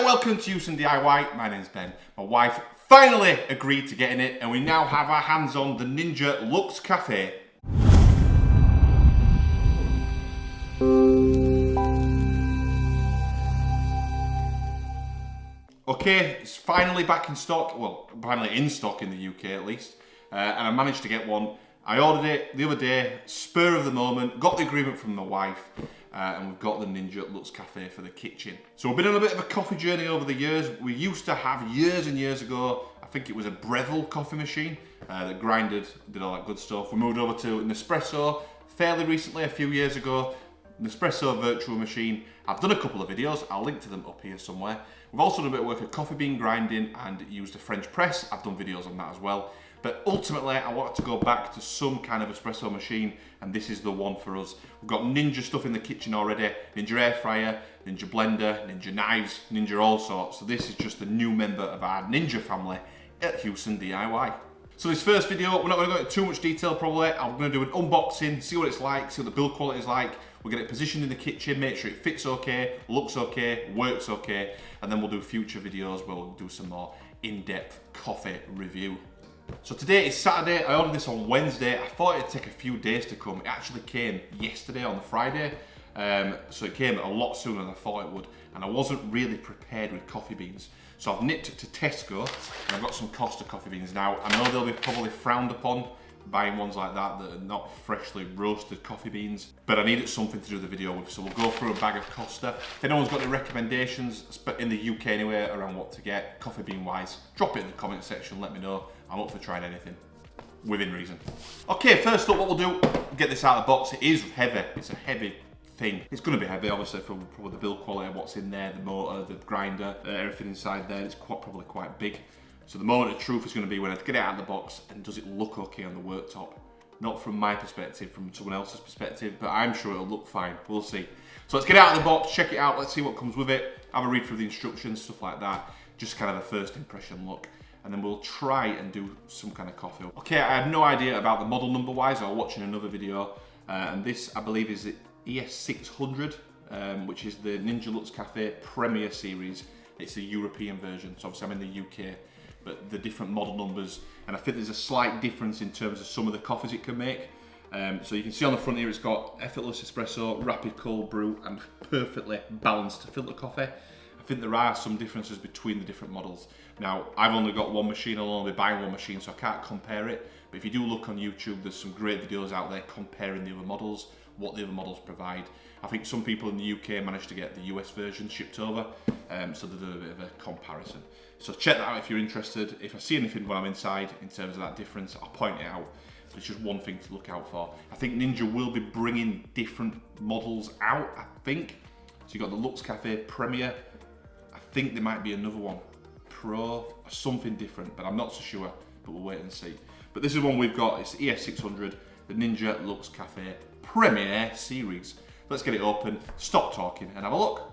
there, welcome to Houston DIY. My name's Ben. My wife finally agreed to get in it, and we now have our hands on the Ninja Luxe Café. Okay, it's finally back in stock. Well, finally in stock in the UK at least, and I managed to get one. I ordered it the other day, spur of the moment, got the agreement from my wife, and we've got the Ninja Luxe Café for the kitchen. So we've been on a bit of a coffee journey over the years. We used to have, years and years ago, I think it was a Breville coffee machine that grinded, did all that good stuff. We moved over to an Nespresso fairly recently, a few years ago. Nespresso virtual machine. I've done a couple of videos, I'll link to them up here somewhere. We've also done a bit of work at coffee bean grinding and used a French press. I've done videos on that as well. But ultimately, I wanted to go back to some kind of espresso machine, and this is the one for us. We've got Ninja stuff in the kitchen already, Ninja air fryer, Ninja blender, Ninja knives, Ninja all sorts. So this is just a new member of our Ninja family at Houston DIY. So this first video, we're not going to go into too much detail probably. I'm going to do an unboxing, see what it's like, see what the build quality is like. We'll get it positioned in the kitchen, make sure it fits okay, looks okay, works okay, and then we'll do future videos where we'll do some more in-depth coffee review. So today is Saturday. I ordered this on Wednesday. I thought it'd take a few days to come. It actually came yesterday on the Friday. So it came a lot sooner than I thought it would. And I wasn't really prepared with coffee beans. So I've nipped to Tesco and I've got some Costa coffee beans. Now, I know they'll be probably frowned upon buying ones like that that are not freshly roasted coffee beans, but I needed something to do the video with, so we'll go through a bag of Costa. If anyone's got any recommendations, in the UK anyway, around what to get, coffee bean wise, drop it in the comment section, let me know. I'm up for trying anything, within reason. Okay, first up what we'll do, get this out of the box. It is heavy, it's a heavy thing. It's going to be heavy, obviously, for probably the build quality of what's in there, the motor, the grinder, everything inside there. It's probably quite big. So the moment of truth is going to be when I get it out of the box and does it look okay on the worktop? Not from my perspective, from someone else's perspective, but I'm sure it'll look fine. We'll see. So let's get it out of the box, check it out, let's see what comes with it, have a read through the instructions, stuff like that. Just kind of a first impression look. And then we'll try and do some kind of coffee. Okay, I had no idea about the model number wise. I was watching another video, and this I believe is the ES600, which is the Ninja Luxe Café Premier Series. It's the European version, so obviously I'm in the UK. But the different model numbers, and I think there's a slight difference in terms of some of the coffees it can make. So you can see on the front here it's got effortless espresso, rapid cold brew, and perfectly balanced filter coffee. I think there are some differences between the different models. Now, I've only got one machine, I'll only be buying one machine, so I can't compare it. But if you do look on YouTube, there's some great videos out there comparing the other models, what the other models provide. I think some people in the UK managed to get the US version shipped over, so they do a bit of a comparison. So check that out if you're interested. If I see anything when I'm inside in terms of that difference, I'll point it out. But it's just one thing to look out for. I think Ninja will be bringing different models out, I think. So you've got the Luxe Café Premier. I think there might be another one, Pro, or something different, but I'm not so sure, but we'll wait and see. But this is one we've got, it's ES600, the Ninja Luxe Café Premier Series. Let's get it open, stop talking, and have a look.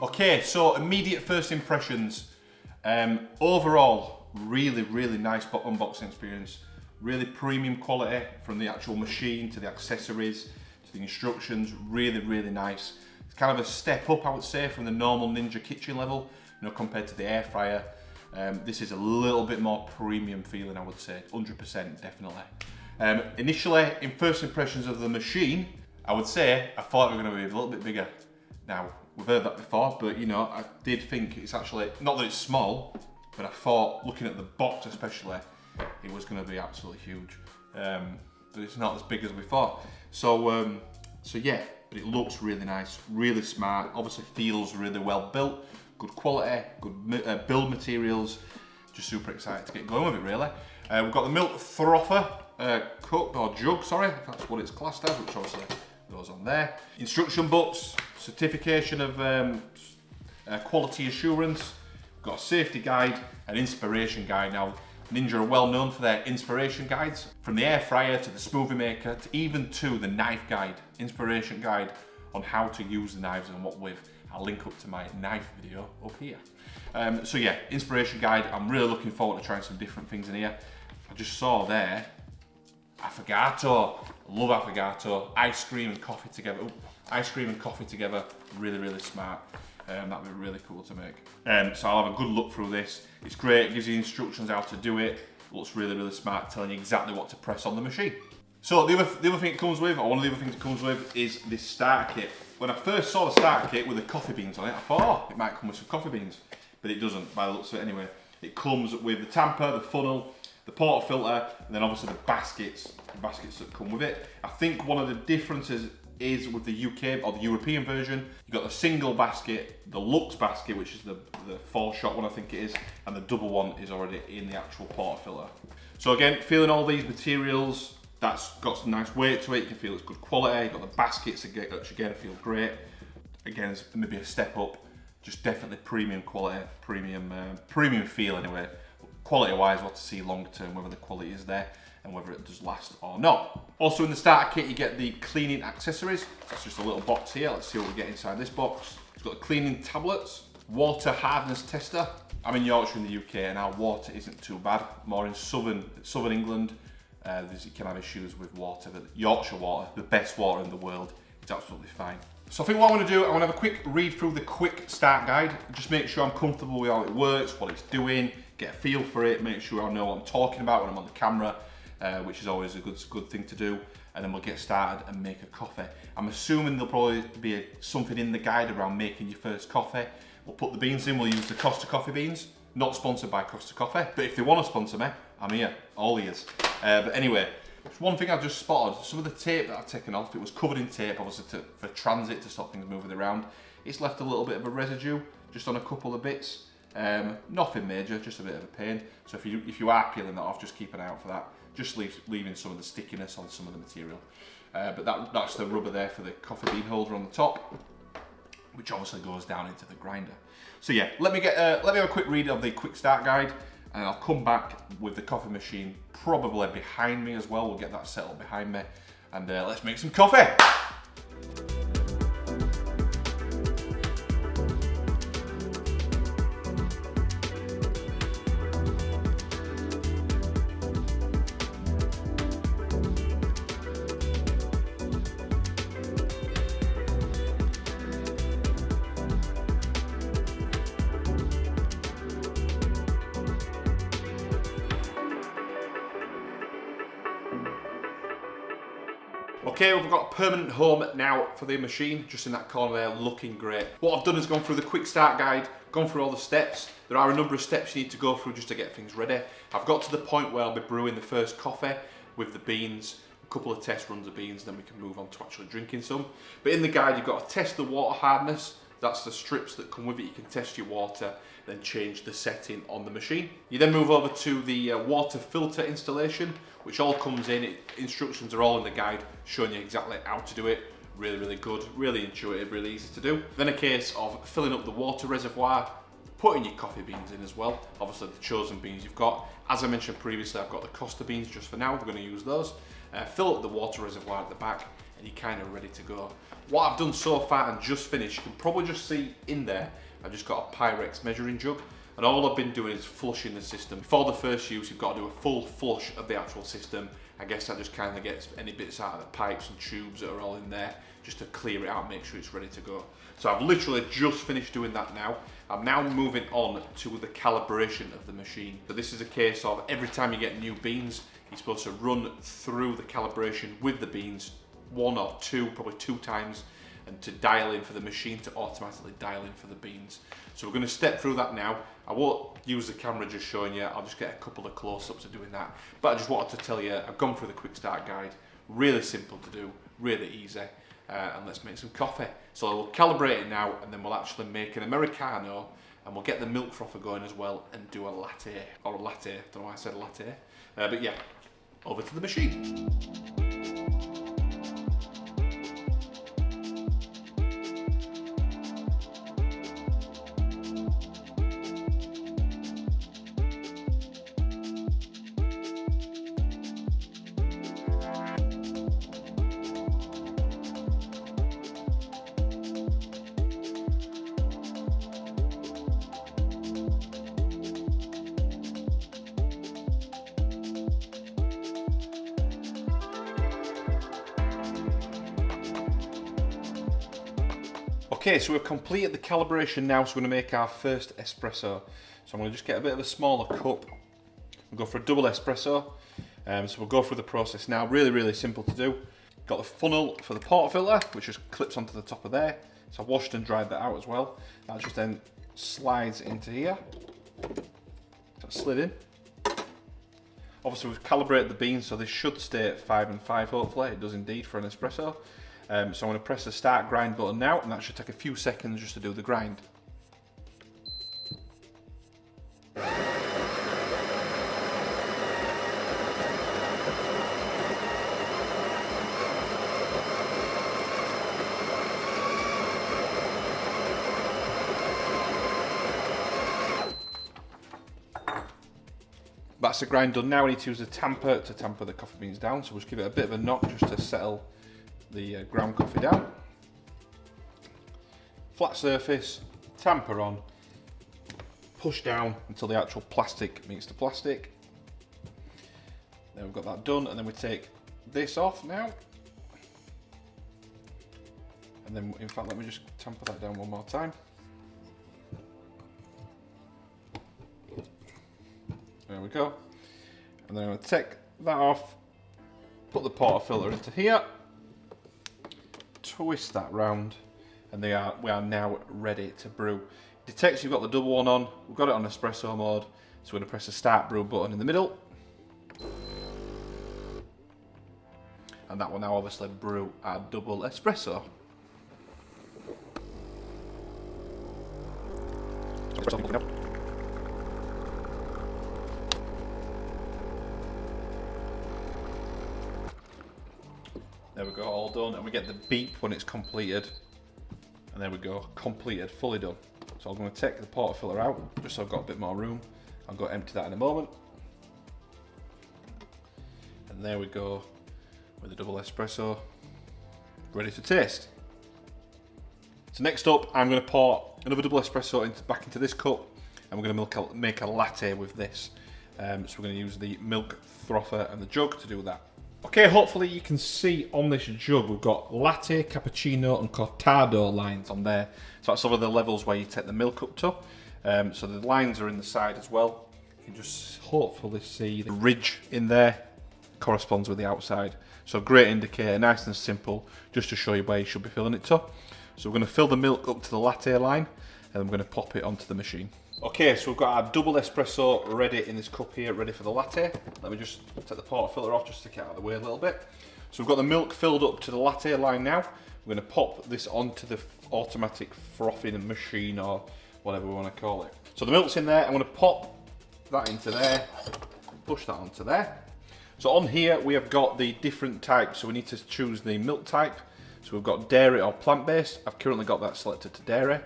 Okay, so immediate first impressions. Overall, really nice unboxing experience. Really premium quality from the actual machine to the accessories to the instructions. Really nice. It's kind of a step up, I would say, from the normal Ninja kitchen level, you know, compared to the air fryer. This is a little bit more premium feeling, I would say, 100% definitely. Initially, in first impressions of the machine, I would say I thought it was going to be a little bit bigger. Now, we've heard that before, but you know, I did think it's actually, not that it's small, but I thought, looking at the box especially, it was going to be absolutely huge. but it's not as big as we thought. So yeah, but it looks really nice, really smart. Obviously feels really well built, good quality, good build materials. Just super excited to get going with it, really. We've got the milk frother cup or jug, sorry, if that's what it's classed as, which obviously goes on there. Instruction books, certification of quality assurance. We've got a safety guide, an inspiration guide. Now, Ninja are well known for their inspiration guides, from the air fryer to the smoothie maker to even to the knife guide, inspiration guide on how to use the knives and what with. I'll link up to my knife video up here. So yeah, inspiration guide. I'm really looking forward to trying some different things in here. I just saw there, affogato. I love affogato. Ice cream and coffee together. Ooh, ice cream and coffee together. Really, really smart. That'd be really cool to make. So I'll have a good look through this. It's great, it gives you instructions how to do it. Looks really, really smart, telling you exactly what to press on the machine. So the other thing it comes with, or one of the other things it comes with, is this starter kit. When I first saw the starter kit with the coffee beans on it, I thought, oh, it might come with some coffee beans. But it doesn't, by the looks of it anyway. It comes with the tamper, the funnel, the portafilter, and then obviously the baskets that come with it. I think one of the differences is with the UK or the European version, you've got the single basket, the Luxe basket, which is the 4-shot one I think it is, and the double one is already in the actual portafilter. So again, feeling all these materials, that's got some nice weight to it, you can feel it's good quality. You've got the baskets which again feel great. Again, it's maybe a step up, just definitely premium quality, premium feel anyway. Quality wise, we'll have to see long term whether the quality is there and whether it does last or not. Also in the starter kit you get the cleaning accessories. That's just a little box here. Let's see what we get inside this box. It's got the cleaning tablets, water hardness tester. I'm in Yorkshire in the UK and our water isn't too bad. More in southern England, you can have issues with water, but Yorkshire water, the best water in the world, it's absolutely fine. So I think what I want to do, I want to have a quick read through the quick start guide, just make sure I'm comfortable with how it works, what it's doing, get a feel for it, make sure I know what I'm talking about when I'm on the camera, which is always a good thing to do, and then we'll get started and make a coffee. I'm assuming there'll probably be something in the guide around making your first coffee. We'll put the beans in, we'll use the Costa Coffee beans, not sponsored by Costa Coffee, but if they want to sponsor me, I'm here, all ears. But anyway, one thing I just spotted, some of the tape that I've taken off, it was covered in tape, obviously for transit, to stop things moving around. It's left a little bit of a residue, just on a couple of bits. Nothing major, just a bit of a pain. So if you are peeling that off, just keep an eye out for that. Just leaving some of the stickiness on some of the material. But that's the rubber there for the coffee bean holder on the top, which obviously goes down into the grinder. So yeah, let me have a quick read of the quick start guide, and I'll come back with the coffee machine probably behind me as well. We'll get that set up behind me, and let's make some coffee. Okay, we've got a permanent home now for the machine, just in that corner there, looking great. What I've done is gone through the quick start guide, gone through all the steps. There are a number of steps you need to go through just to get things ready. I've got to the point where I'll be brewing the first coffee with the beans, a couple of test runs of beans, then we can move on to actually drinking some. But in the guide, you've got to test the water hardness. That's the strips that come with it. You can test your water, then change the setting on the machine. You then move over to the water filter installation, which all comes in. Instructions are all in the guide, showing you exactly how to do it. Really, really good, really intuitive, really easy to do. Then a case of filling up the water reservoir, putting your coffee beans in as well. Obviously the chosen beans you've got. As I mentioned previously, I've got the Costa beans just for now. We're going to use those. Fill up the water reservoir at the back, and you're kind of ready to go. What I've done so far and just finished, you can probably just see in there, I've just got a Pyrex measuring jug, and all I've been doing is flushing the system. Before the first use, you've got to do a full flush of the actual system. I guess that just kind of gets any bits out of the pipes and tubes that are all in there, just to clear it out and make sure it's ready to go. So I've literally just finished doing that now. I'm now moving on to the calibration of the machine. So this is a case of every time you get new beans, you're supposed to run through the calibration with the beans one or two, probably 2 times, and to dial in for the machine to automatically dial in for the beans. So we're going to step through that now. I won't use the camera just showing you, I'll just get a couple of close-ups of doing that. But I just wanted to tell you, I've gone through the quick start guide, Really simple to do, really easy. And let's make some coffee. So we'll calibrate it now, and then we'll actually make an Americano, and we'll get the milk frother going as well, and do a latte, or a latte, don't know why I said latte. But yeah, over to the machine. Okay, so we've completed the calibration now, so we're going to make our first espresso. So I'm going to just get a bit of a smaller cup. We'll go for a double espresso. So we'll go through the process now. Really, really simple to do. Got the funnel for the portafilter, which just clips onto the top of there. So I've washed and dried that out as well. That just then slides into here. So it's slid in. Obviously we've calibrated the beans, so this should stay at 5 and 5 hopefully. It does indeed for an espresso. So I'm going to press the start grind button now, and that should take a few seconds just to do the grind. That's the grind done now. We need to use a tamper to tamper the coffee beans down, so we'll just give it a bit of a knock just to settle the ground coffee down. Flat surface, tamper on, push down until the actual plastic meets the plastic. Then we've got that done, and then we take this off now. And then, in fact, let me just tamper that down one more time. There we go. And then I'm going to take that off, put the portafilter into here, twist that round, and we are now ready to brew. It detects you've got the double one on. We've got it on espresso mode, so we're going to press the start brew button in the middle, and that will now obviously brew our double espresso. There we go, all done, and we get the beep when it's completed. And there we go, completed, fully done. So I'm going to take the portafilter out, just so I've got a bit more room. I'll go empty that in a moment. And there we go, with the double espresso, ready to taste. So next up, I'm going to pour another double espresso back into this cup, and we're going to make a latte with this. So we're going to use the milk frother and the jug to do that. Okay, hopefully you can see on this jug we've got latte, cappuccino and cortado lines on there. So that's over the levels where you take the milk up to. So the lines are in the side as well. You can just hopefully see the ridge in there corresponds with the outside. So great indicator, nice and simple, just to show you where you should be filling it to. So we're going to fill the milk up to the latte line, and we're going to pop it onto the machine. Okay, so we've got our double espresso ready in this cup here, ready for the latte. Let me just take the portafilter off, just stick it out of the way a little bit. So we've got the milk filled up to the latte line now. We're going to pop this onto the automatic frothing machine, or whatever we want to call it. So the milk's in there. I'm going to pop that into there, push that onto there. So on here we have got the different types, so we need to choose the milk type. So we've got dairy or plant-based. I've currently got that selected to dairy.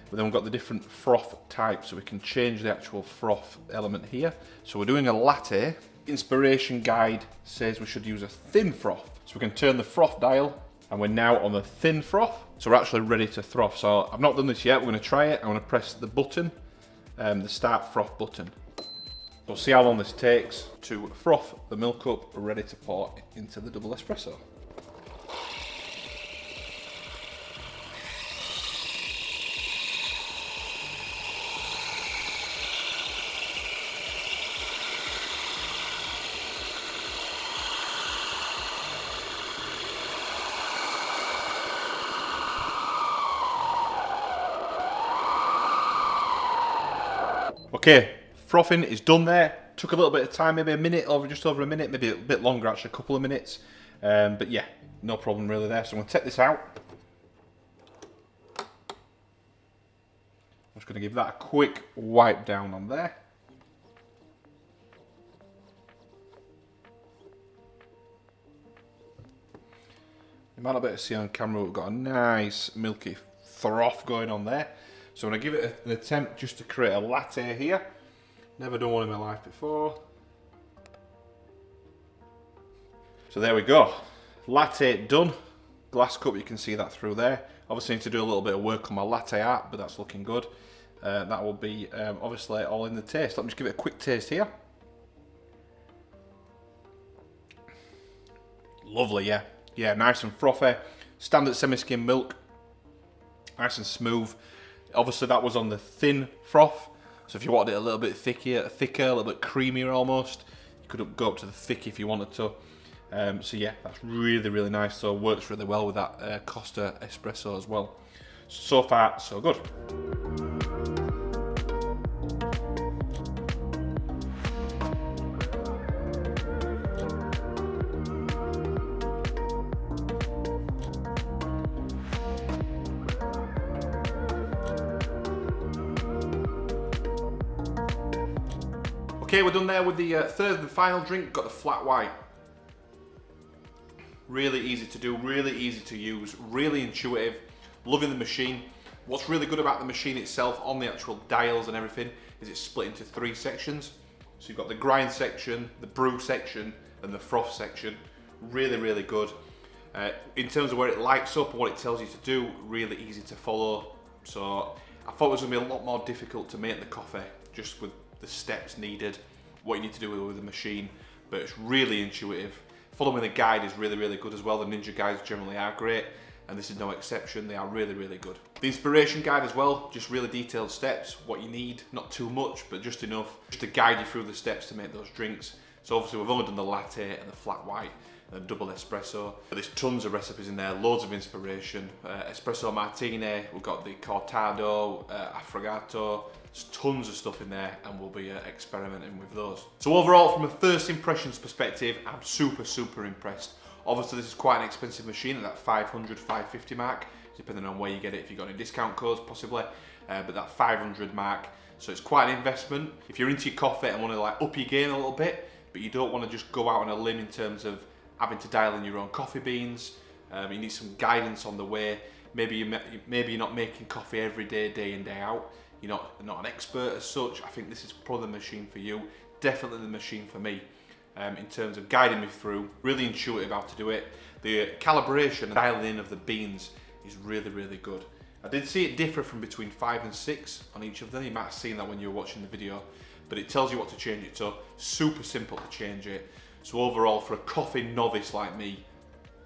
But then we've got the different froth types, so we can change the actual froth element here. So we're doing a latte. Inspiration guide says we should use a thin froth. So we can turn the froth dial, and we're now on the thin froth. So we're actually ready to froth. So I've not done this yet, we're gonna try it. I'm gonna press the button, the start froth button. We'll see how long this takes to froth the milk up, ready to pour into the double espresso. Okay, frothing is done there. took a little bit of time, maybe a minute, or just over a minute, maybe a bit longer actually, a couple of minutes. But yeah, no problem really there. So I'm going to take this out. I'm just going to give that a quick wipe down on there. You might not be able to see on camera, we've got a nice milky froth going on there. So I'm going to give it an attempt just to create a latte here. Never done one in my life before. So there we go. Latte done. Glass cup, you can see that through there. Obviously need to do a little bit of work on my latte art, but that's looking good. That will be obviously all in the taste. Let me just give it a quick taste here. Lovely, yeah. Yeah, nice and frothy. Standard semi-skim milk. Nice and smooth. Obviously that was on the thin froth. So if you wanted it a little bit thicker, a little bit creamier almost, you could go up to the thick if you wanted to. So yeah, that's really, really nice. So works really well with that Costa espresso as well. So far, so good. Okay, we're done there with the third and final drink. Got the flat white. Really easy to do, really easy to use, really intuitive. Loving the machine. What's really good about the machine itself, on the actual dials and everything, is it's split into 3 sections. So you've got the grind section, the brew section, and the froth section. Really, really good. In terms of where it lights up and what it tells you to do, really easy to follow. So I thought it was going to be a lot more difficult to make the coffee, just with the steps needed, what you need to do with the machine, but it's really intuitive. Following the guide is really, really good as well. The Ninja guides generally are great, and this is no exception. They are really, really good. The inspiration guide as well, just really detailed steps, what you need, not too much, but just enough, just to guide you through the steps to make those drinks. So obviously we've only done the latte and the flat white and the double espresso, but there's tons of recipes in there, loads of inspiration. Espresso martini, we've got the cortado, affogato, there's tons of stuff in there, and we'll be experimenting with those. So overall, from a first impressions perspective, I'm super, super impressed. Obviously this is quite an expensive machine at that 500, 550 mark, depending on where you get it, if you've got any discount codes possibly, but that 500 mark, so it's quite an investment. If you're into your coffee and want to like up your game a little bit, but you don't want to just go out on a limb in terms of having to dial in your own coffee beans, you need some guidance on the way. Maybe you're not making coffee every day, day in, day out. You're not an expert as such. I think this is probably the machine for you. Definitely the machine for me. In terms of guiding me through, really intuitive how to do it. The calibration and dialing in of the beans is really, really good. I did see it differ from between 5 and 6 on each of them. You might have seen that when you were watching the video, but it tells you what to change it to. Super simple to change it. So overall, for a coffee novice like me,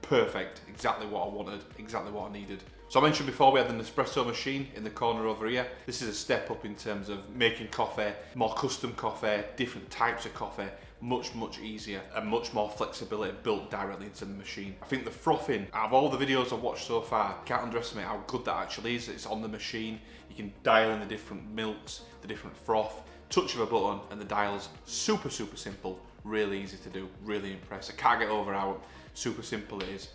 perfect. Exactly what I wanted, exactly what I needed. So I mentioned before we had the Nespresso machine in the corner over here. This is a step up in terms of making coffee, more custom coffee, different types of coffee, much, much easier and much more flexibility built directly into the machine. I think the frothing, out of all the videos I've watched so far, can't underestimate how good that actually is. It's on the machine. You can dial in the different milks, the different froth, touch of a button, and the dial's super, super simple, really easy to do, really impressed. I can't get over how super simple it is.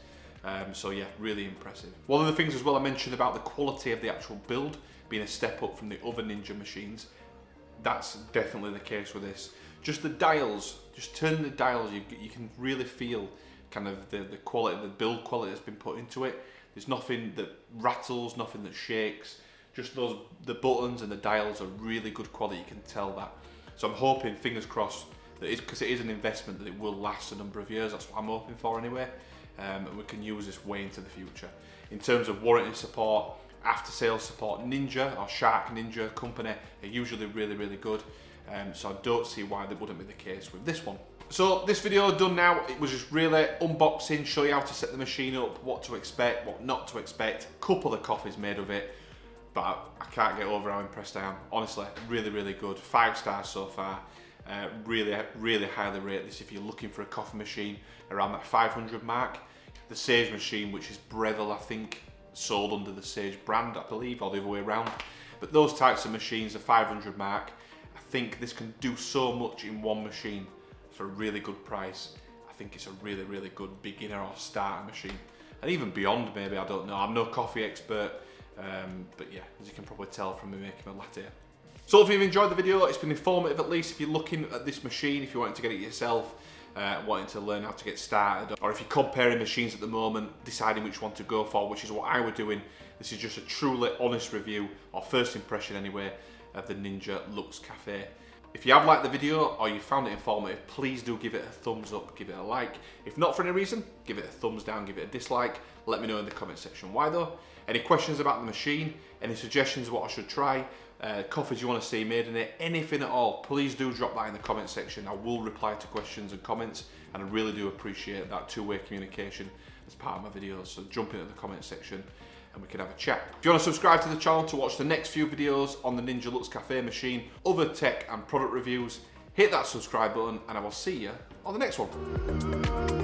So yeah, really impressive. One of the things as well I mentioned about the quality of the actual build being a step up from the other Ninja machines, that's definitely the case with this. Just the dials, just turning the dials, you can really feel kind of the quality, the build quality that's been put into it. There's nothing that rattles, nothing that shakes. Just the buttons and the dials are really good quality, you can tell that. So I'm hoping, fingers crossed, that because it is an investment, that it will last a number of years. That's what I'm hoping for anyway. And we can use this way into the future. In terms of warranty support, after sales support, Ninja or Shark Ninja company are usually really, really good. So I don't see why that wouldn't be the case with this one. So this video done now, it was just really unboxing, show you how to set the machine up, what to expect, what not to expect, a couple of coffees made of it, but I can't get over how impressed I am. Honestly, really, really good. 5 stars so far. Really, really highly rate this if you're looking for a coffee machine around that 500 mark. The Sage machine, which is Breville, I think, sold under the Sage brand, I believe, or the other way around. But those types of machines, the 500 mark, I think this can do so much in one machine for a really good price. I think it's a really, really good beginner or starter machine. And even beyond, maybe, I don't know. I'm no coffee expert, but yeah, as you can probably tell from me making a latte. So if you've enjoyed the video, it's been informative at least. If you're looking at this machine, if you're wanting to get it yourself, wanting to learn how to get started, or if you're comparing machines at the moment, deciding which one to go for, which is what I was doing. This is just a truly honest review, or first impression anyway, of the Ninja Luxe Café. If you have liked the video or you found it informative, please do give it a thumbs up, give it a like. If not for any reason, give it a thumbs down, give it a dislike. Let me know in the comment section why though. Any questions about the machine, any suggestions what I should try, coffees you want to see made in it, anything at all, please do drop that in the comment section. I will reply to questions and comments, and I really do appreciate that two-way communication as part of my videos. So jump into the comment section and we can have a chat. If you want to subscribe to the channel to watch the next few videos on the Ninja Luxe Café machine, other tech and product reviews, hit that subscribe button and I will see you on the next one.